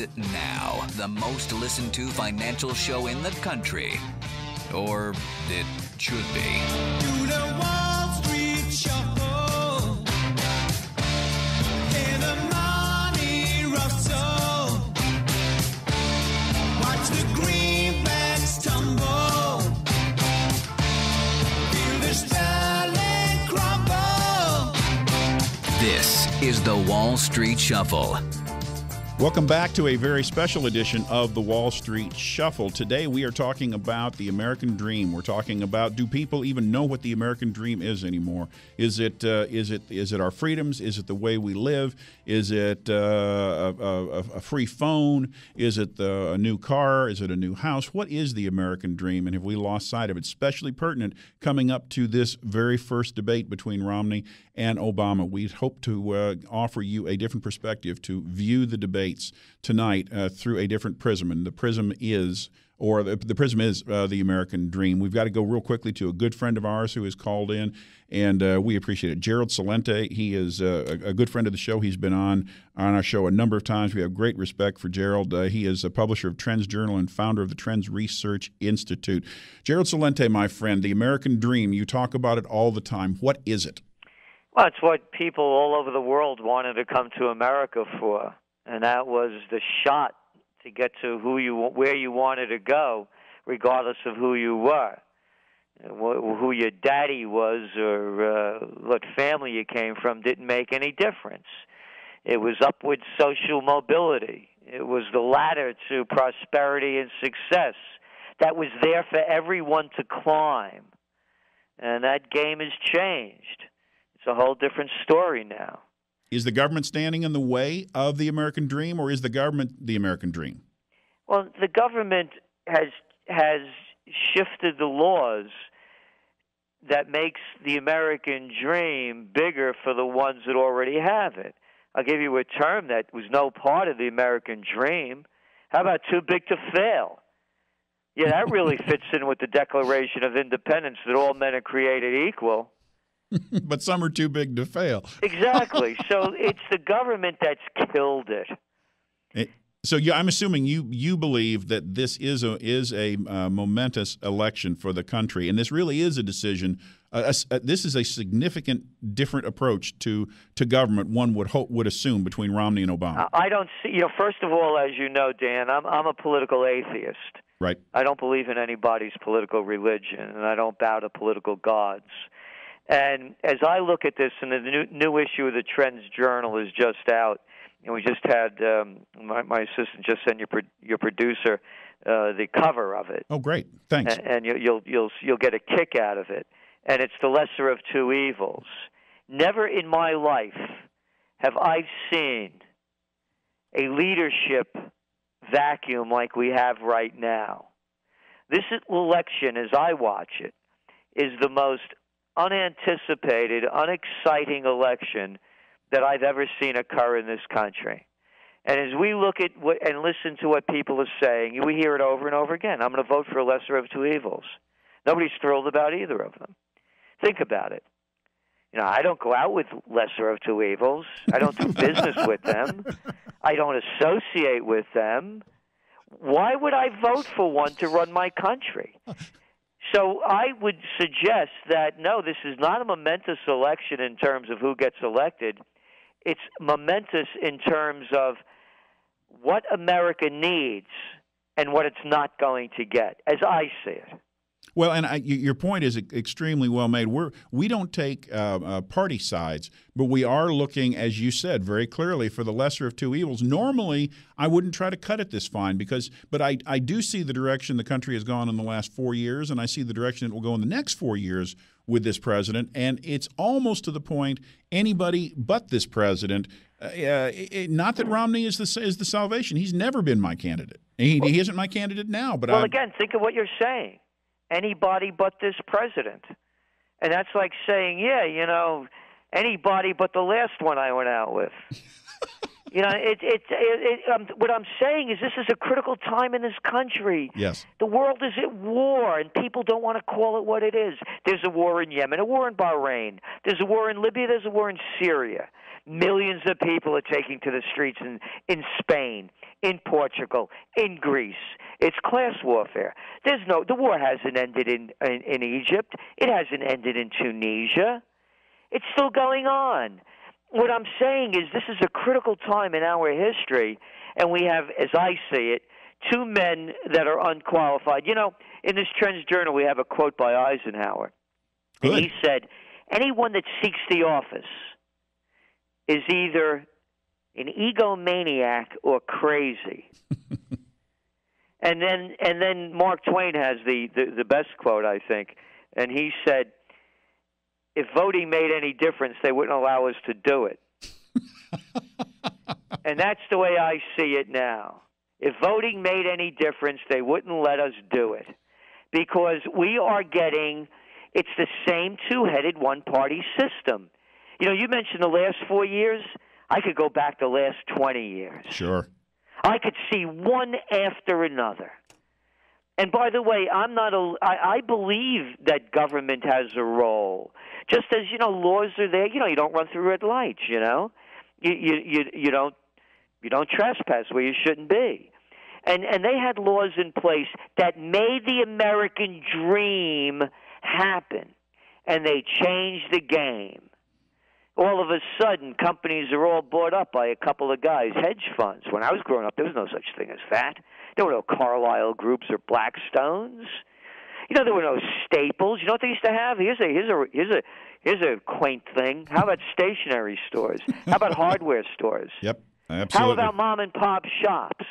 And now, the most listened to financial show in the country. Or it should be. Do the Wall Street Shuffle. Hear the money rustle. Watch the greenbacks tumble. Feel the sterling crumble. This is the Wall Street Shuffle. Welcome back to a very special edition of the Wall Street Shuffle. Today we are talking about the American dream. We're talking about, do people even know what the American dream is anymore? Is it our freedoms? Is it the way we live? Is it a free phone? Is it a new car? Is it a new house? What is the American dream, and have we lost sight of it? Especially pertinent coming up to this very first debate between Romney and Obama. We hope to offer you a different perspective to view the debates tonight through a different prism, and the prism is the American dream. We've got to go real quickly to a good friend of ours who has called in, and we appreciate it. Gerald Celente, he is a good friend of the show. He's been on our show a number of times. We have great respect for Gerald. He is a publisher of TrendsJournal and founder of the TrendsResearchInstitute. Gerald Celente, my friend, the American dream, you talk about it all the time. What is it? Well, it's what people all over the world wanted to come to America for, and that was the shot to get to where you wanted to go, regardless of who you were, who your daddy was, or what family you came from. Didn't make any difference. It was upward social mobility. It was the ladder to prosperity and success that was there for everyone to climb, and that game has changed. It's a whole different story now. Is the government standing in the way of the American dream, or is the government the American dream? Well, the government has shifted the laws that makes the American dream bigger for the ones that already have it. I'll give you a term that was no part of the American dream. How about too big to fail? Yeah, that really fits in with the Declaration of Independence, that all men are created equal. But some are too big to fail. Exactly. So it's the government that's killed it. So I'm assuming you believe that this is a momentous election for the country, and this really is a decision. This is a significant different approach to government. One would assume between Romney and Obama. I don't see. First of all, as you know, Dan, I'm a political atheist. Right. I don't believe in anybody's political religion, and I don't bow to political gods. And as I look at this, and the new issue of the TrendsJournal is just out, and we just had my assistant just send your producer the cover of it. Oh, great! Thanks. And you'll get a kick out of it. And it's the lesser of two evils. Never in my life have I seen a leadership vacuum like we have right now. This election, as I watch it, is the most unanticipated, unexciting election that I've ever seen occur in this country. And as we look at and listen to what people are saying, we hear it over and over again. I'm going to vote for a lesser of two evils. Nobody's thrilled about either of them. Think about it. I don't go out with lesser of two evils. I don't do business with them. I don't associate with them. Why would I vote for one to run my country? So I would suggest that, no, this is not a momentous election in terms of who gets elected. It's momentous in terms of what America needs and what it's not going to get, as I see it. Well, and your point is extremely well made. We don't take party sides, but we are looking, as you said, very clearly for the lesser of two evils. Normally, I wouldn't try to cut it this fine but I do see the direction the country has gone in the last 4 years, and I see the direction it will go in the next 4 years with this president. And it's almost to the point anybody but this president. Not that Romney is the salvation. He's never been my candidate. He isn't my candidate now. But again, think of what you're saying. Anybody but this president. And that's like saying, anybody but the last one I went out with. You know, what I'm saying is this is a critical time in this country. Yes. The world is at war, and people don't want to call it what it is. There's a war in Yemen, a war in Bahrain. There's a war in Libya. There's a war in Syria. Millions of people are taking to the streets in Spain, in Portugal, in Greece. It's class warfare. The war hasn't ended in Egypt. It hasn't ended in Tunisia. It's still going on. What I'm saying is this is a critical time in our history, and we have, as I see it, two men that are unqualified. You know, in this TrendsJournal, we have a quote by Eisenhower. Good. And he said, anyone that seeks the office is either an egomaniac or crazy. and then Mark Twain has the best quote, I think, and he said, if voting made any difference, they wouldn't allow us to do it. And that's the way I see it now. If voting made any difference, they wouldn't let us do it. Because we are getting, it's the same two-headed one-party system. You know, you mentioned the last 4 years. I could go back the last 20 years. Sure. I could see one after another. And by the way, I believe that government has a role. Just as, you know, laws are there. You know, you don't run through red lights, you know. You don't trespass where you shouldn't be. And they had laws in place that made the American dream happen. And they changed the game. All of a sudden, companies are all bought up by a couple of guys, hedge funds. When I was growing up, there was no such thing as that. There were no Carlyle Groups or Blackstones. You know, there were no Staples. You know what they used to have? Here's a quaint thing. How about stationery stores? How about hardware stores? Yep, absolutely. How about mom and pop shops?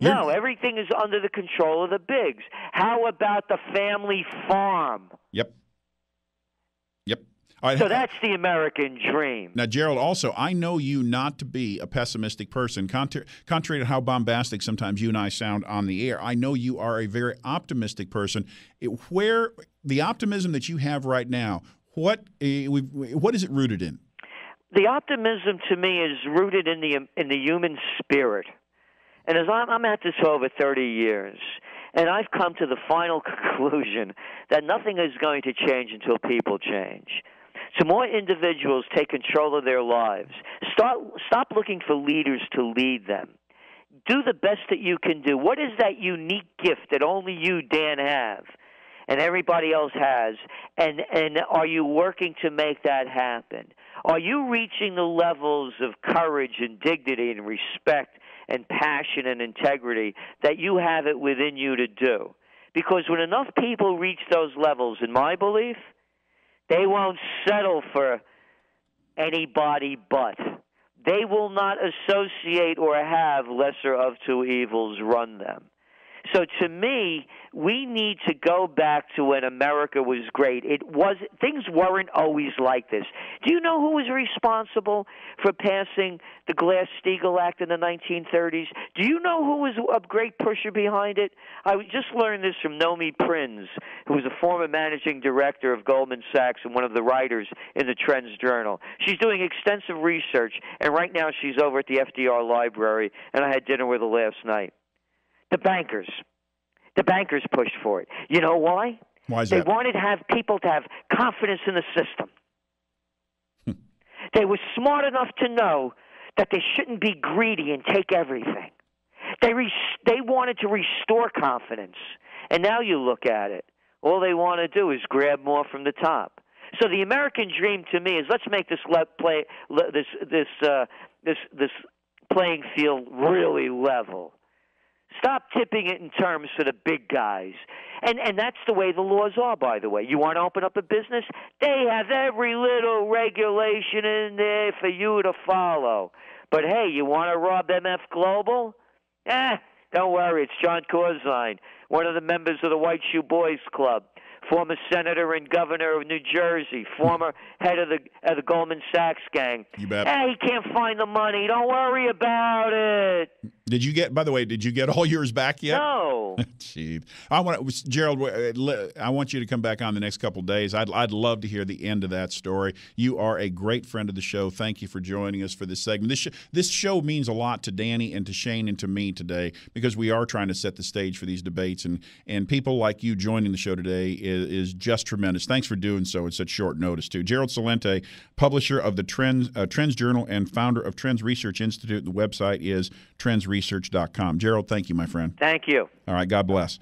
No, everything is under the control of the bigs. How about the family farm? Yep. So that's the American dream. Now, Gerald, also, I know you not to be a pessimistic person. Contrary to how bombastic sometimes you and I sound on the air, I know you are a very optimistic person. Where the optimism that you have right now, what is it rooted in? The optimism to me is rooted in the human spirit. And as I'm at this for over 30 years, and I've come to the final conclusion that nothing is going to change until people change. So more individuals take control of their lives. Stop looking for leaders to lead them. Do the best that you can do. What is that unique gift that only you, Dan, have and everybody else has? And are you working to make that happen? Are you reaching the levels of courage and dignity and respect and passion and integrity that you have it within you to do? Because when enough people reach those levels, in my belief, they won't settle for anybody but. They will not associate or have lesser of two evils run them. So to me, we need to go back to when America was great. Things weren't always like this. Do you know who was responsible for passing the Glass-Steagall Act in the 1930s? Do you know who was a great pusher behind it? I just learned this from Nomi Prinz, who was a former managing director of Goldman Sachs and one of the writers in the TrendsJournal. She's doing extensive research, and right now she's over at the FDR Library, and I had dinner with her last night. The bankers pushed for it. You know why? Why is that? They wanted to have people to have confidence in the system. They were smart enough to know that they shouldn't be greedy and take everything. They wanted to restore confidence. And now you look at it. All they want to do is grab more from the top. So the American dream to me is let's make this playing field really level. Stop tipping it in terms for the big guys. And that's the way the laws are, by the way. You want to open up a business? They have every little regulation in there for you to follow. But, hey, you want to rob MF Global? Don't worry. It's John Corzine, one of the members of the White Shoe Boys Club, former senator and governor of New Jersey, former head of the Goldman Sachs gang. You bet. He can't find the money. Don't worry about it. Did you get? By the way, did you get all yours back yet? No. Gee, Gerald. I want you to come back on the next couple of days. I'd love to hear the end of that story. You are a great friend of the show. Thank you for joining us for this segment. This show means a lot to Danny and to Shane and to me today because we are trying to set the stage for these debates, and people like you joining the show today is just tremendous. Thanks for doing so at such short notice too. Gerald Celente, publisher of the TrendsJournal and founder of Trends Research Institute. The website is TrendsResearch.com. Gerald, thank you, my friend. Thank you. All right, God bless.